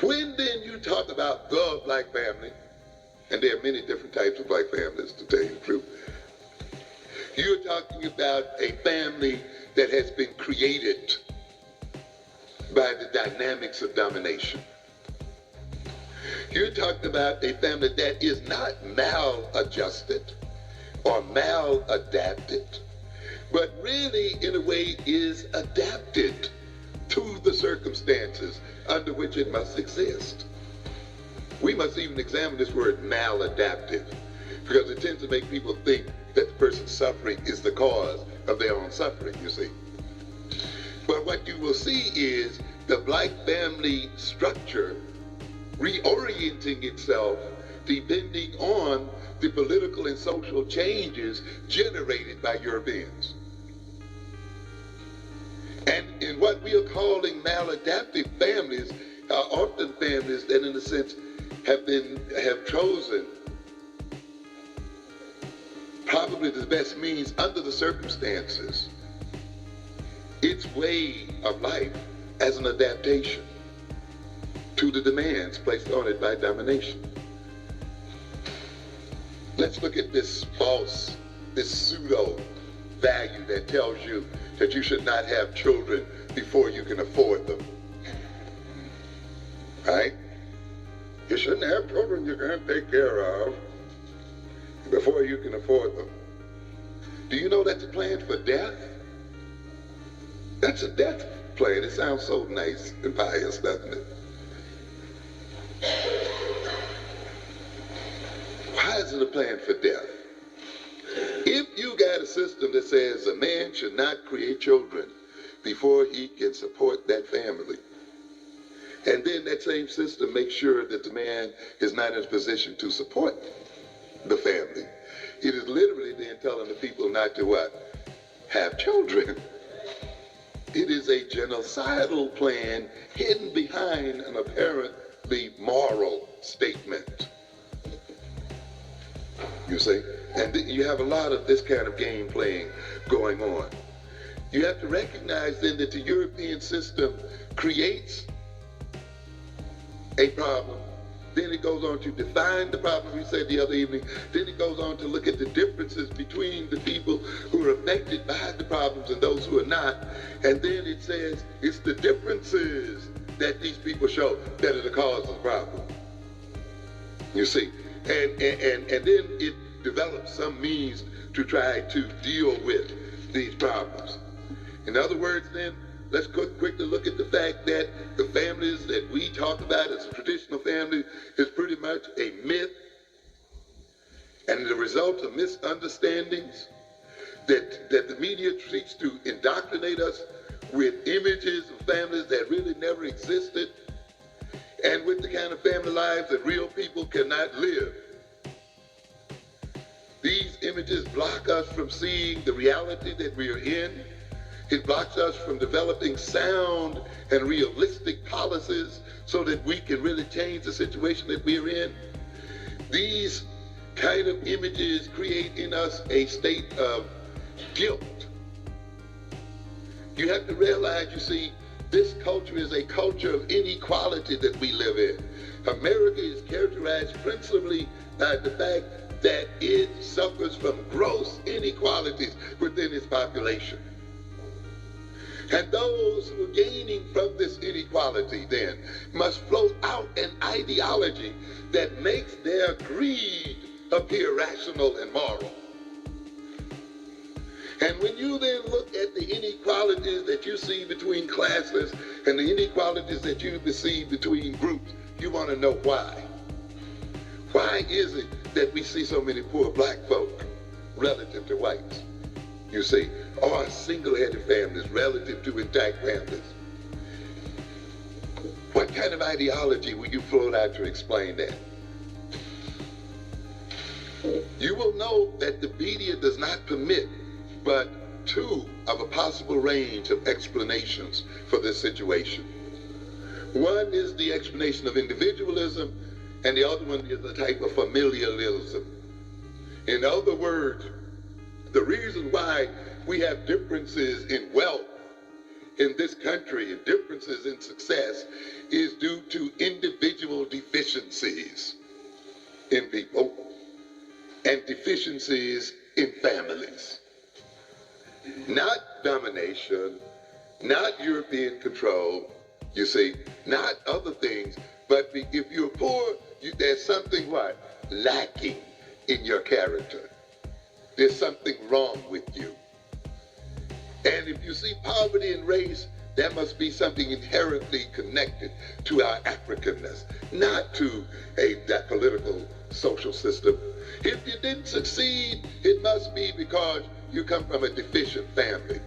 When then you talk about the black family, and there are many different types of black families, to tell you the truth, you're talking about a family that has been created by the dynamics of domination. You're talking about a family that is not maladjusted or maladapted, but really, in a way, is adapted to the circumstances under which it must exist. We must even examine this word maladaptive, because it tends to make people think that the person's suffering is the cause of their own suffering, you see. But what you will see is the black family structure reorienting itself depending on the political and social changes generated by Europeans. And in what we are calling maladaptive families are often families that, in a sense, have chosen probably the best means under the circumstances, its way of life as an adaptation to the demands placed on it by domination. Let's look at this false, this pseudo value that tells you that you should not have children before you can afford them. Right? You shouldn't have children you can't take care of before you can afford them. Do you know that's a plan for death? That's a death plan. It sounds so nice and pious, doesn't it? Why is it a plan for death? If you got a system that says a man should not create children before he can support that family, and then that same system makes sure that the man is not in a position to support the family, it is literally then telling the people not to what? Have children. It is a genocidal plan hidden behind an apparently moral statement. You see? And you have a lot of this kind of game playing going on. You have to recognize then that the European system creates a problem. Then it goes on to define the problem, we said the other evening. Then it goes on to look at the differences between the people who are affected by the problems and those who are not. And then it says it's the differences that these people show that are the cause of the problem. You see? And then it develops some means to try to deal with these problems. In other words, then, let's quickly look at the fact that the families that we talk about as a traditional family is pretty much a myth and the result of misunderstandings that the media seeks to indoctrinate us with images of families that really never existed and with the kind of family lives that real people cannot live. These images block us from seeing the reality that we are in. It blocks us from developing sound and realistic policies so that we can really change the situation that we're in. These kind of images create in us a state of guilt. You have to realize, you see, this culture is a culture of inequality that we live in. America is characterized principally by the fact that it suffers from gross inequalities within its population. And those who are gaining from this inequality then must float out an ideology that makes their greed appear rational and moral. And when you then look at the inequalities that you see between classes and the inequalities that you perceive between groups, you want to know why. Why is it that we see so many poor black folk relative to whites? You see, or single-headed families relative to intact families. What kind of ideology will you float out to explain that? You will know that the media does not permit but two of a possible range of explanations for this situation. One is the explanation of individualism, and the other one is a type of familialism. In other words, the reason why we have differences in wealth in this country and differences in success is due to individuals and deficiencies in families. Not domination, not European control, you see, not other things, but if you're poor, there's something what? Lacking in your character. There's something wrong with you. And if you see poverty and race, there must be something inherently connected to our Africanness, not to that political social system. If you didn't succeed, it must be because you come from a deficient family,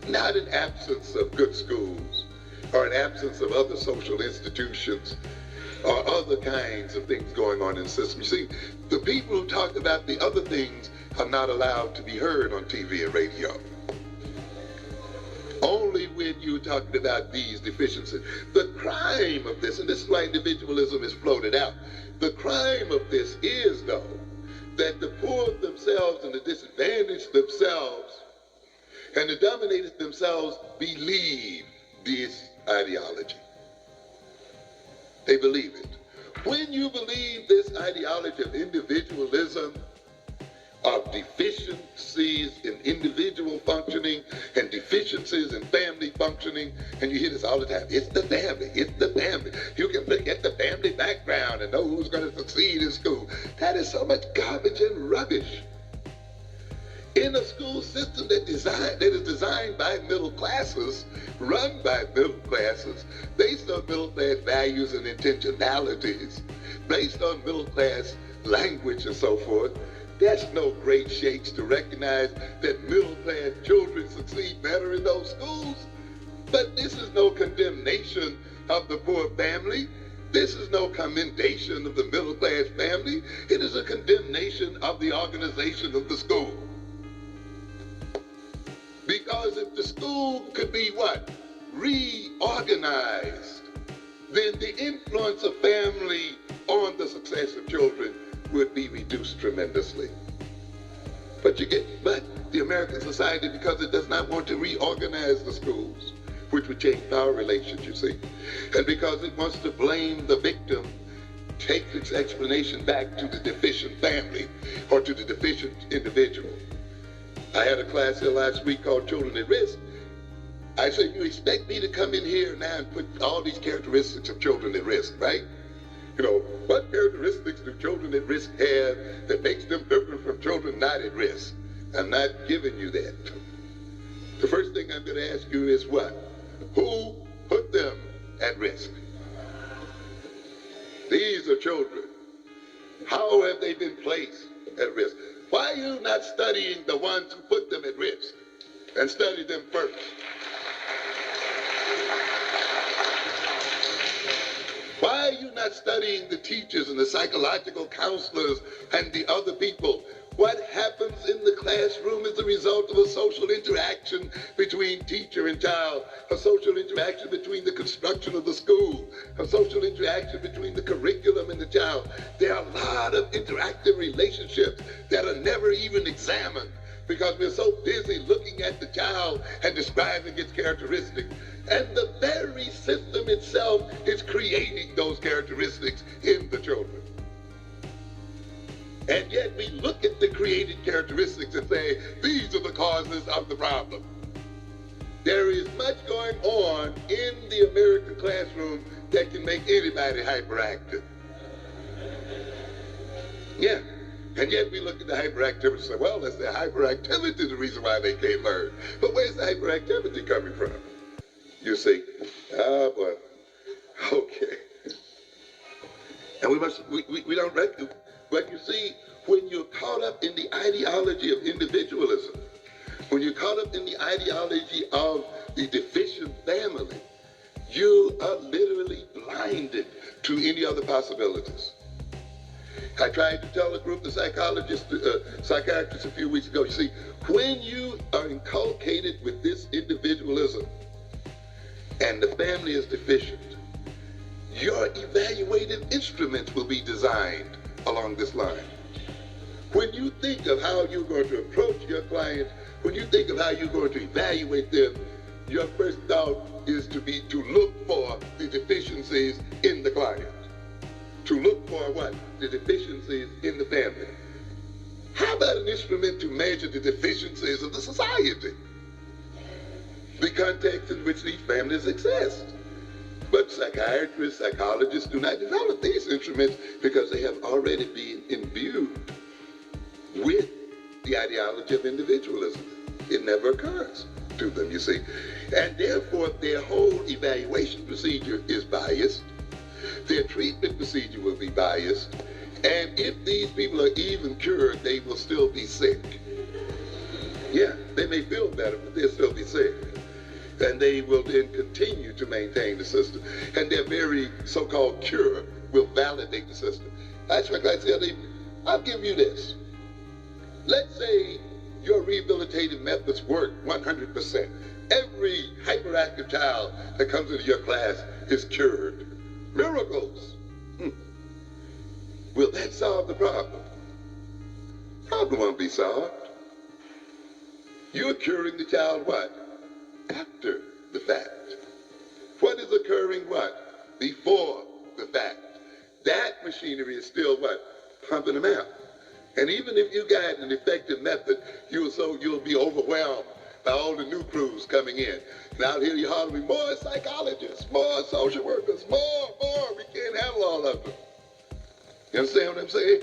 not an absence of good schools or an absence of other social institutions or other kinds of things going on in the system. You see, the people who talk about the other things are not allowed to be heard on TV and radio. Only when you're talking about these deficiencies. The crime of this, and this is why individualism is floated out, the crime of this is, though, that the poor themselves and the disadvantaged themselves and the dominated themselves believe this ideology. They believe it. When you believe this ideology of individualism, of deficiencies in individual functioning and deficiencies in family functioning, and you hear this all the time, it's the family, it's the family. You can look at the family background and know who's going to succeed in school. That is so much garbage and rubbish. In a school system that is designed by middle classes, run by middle classes, based on middle class values and intentionalities, based on middle class language and so forth, there's no great shakes to recognize that middle class children succeed better in those schools. But this is no condemnation of the poor family. This is no commendation of the middle class family. It is a condemnation of the organization of the school. Because if the school could be what? Reorganized, then the influence of family on the success of children would be reduced tremendously. But the American society, because it does not want to reorganize the schools, which would change power relations, you see, and because it wants to blame the victim, takes its explanation back to the deficient family or to the deficient individual. I had a class here last week called Children at Risk. I said, you expect me to come in here now and put all these characteristics of children at risk, right? You know, what characteristics do children at risk have that makes them different from children not at risk? I'm not giving you that. The first thing I'm going to ask you is what? Who put them at risk? These are children. How have they been placed at risk? Why are you not studying the ones who put them at risk and study them first? Why are you not studying the teachers and the psychological counselors and the other people? What happens in the classroom is the result of a social interaction between teacher and child, a social interaction between the construction of the school, a social interaction between the curriculum and the child. There are a lot of interactive relationships that are never even examined because we're so busy looking at the child and describing its characteristics. And the very system itself is creating those characteristics in the children. And yet we look at the created characteristics and say, these are the causes of the problem. There is much going on in the American classroom that can make anybody hyperactive. Yeah. And yet we look at the hyperactivity and say, well, that's the hyperactivity the reason why they can't learn. But where's the hyperactivity coming from? You see, boy, okay. And we don't recognize, but you see, when you're caught up in the ideology of individualism, when you're caught up in the ideology of the deficient family, you are literally blinded to any other possibilities. I tried to tell a group of psychiatrists a few weeks ago, you see, when you are inculcated with this individualism, and the family is deficient, your evaluative instruments will be designed along this line. When you think of how you're going to approach your client, when you think of how you're going to evaluate them, your first thought is to look for the deficiencies in the client. To look for what? The deficiencies in the family. How about an instrument to measure the deficiencies of the society, the context in which these families exist? But psychiatrists, psychologists do not develop these instruments because they have already been imbued with the ideology of individualism. It never occurs to them, you see. And therefore, their whole evaluation procedure is biased. Their treatment procedure will be biased. And if these people are even cured, they will still be sick. Yeah, they may feel better, but they'll still be sick. And they will then continue to maintain the system. And their very so-called cure will validate the system. That's what I said. I'll give you this. Let's say your rehabilitative methods work 100%. Every hyperactive child that comes into your class is cured. Miracles. Will that solve the problem? Problem won't be solved. You're curing the child what? After the fact. What is occurring what? Before the fact. That machinery is still what? Pumping them out. And even if you got an effective method, you'll be overwhelmed by all the new crews coming in. And out here you're hollering, more psychologists, more social workers, more. We can't handle all of them. You understand what I'm saying?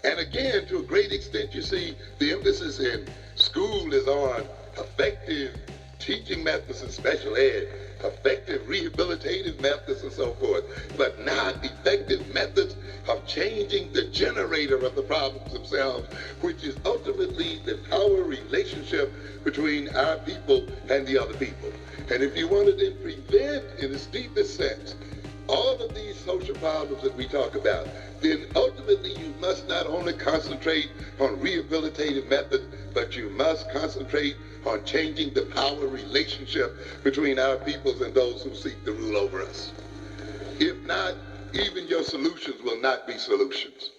And again, to a great extent, you see, the emphasis in school is on effective teaching methods and special ed, effective rehabilitative methods and so forth, but not effective methods of changing the generator of the problems themselves, which is ultimately the power relationship between our people and the other people. And if you want to then prevent, in its deepest sense, all of these social problems that we talk about, then ultimately you must not only concentrate on rehabilitative methods, but you must concentrate on changing the power relationship between our peoples and those who seek to rule over us. If not, even your solutions will not be solutions.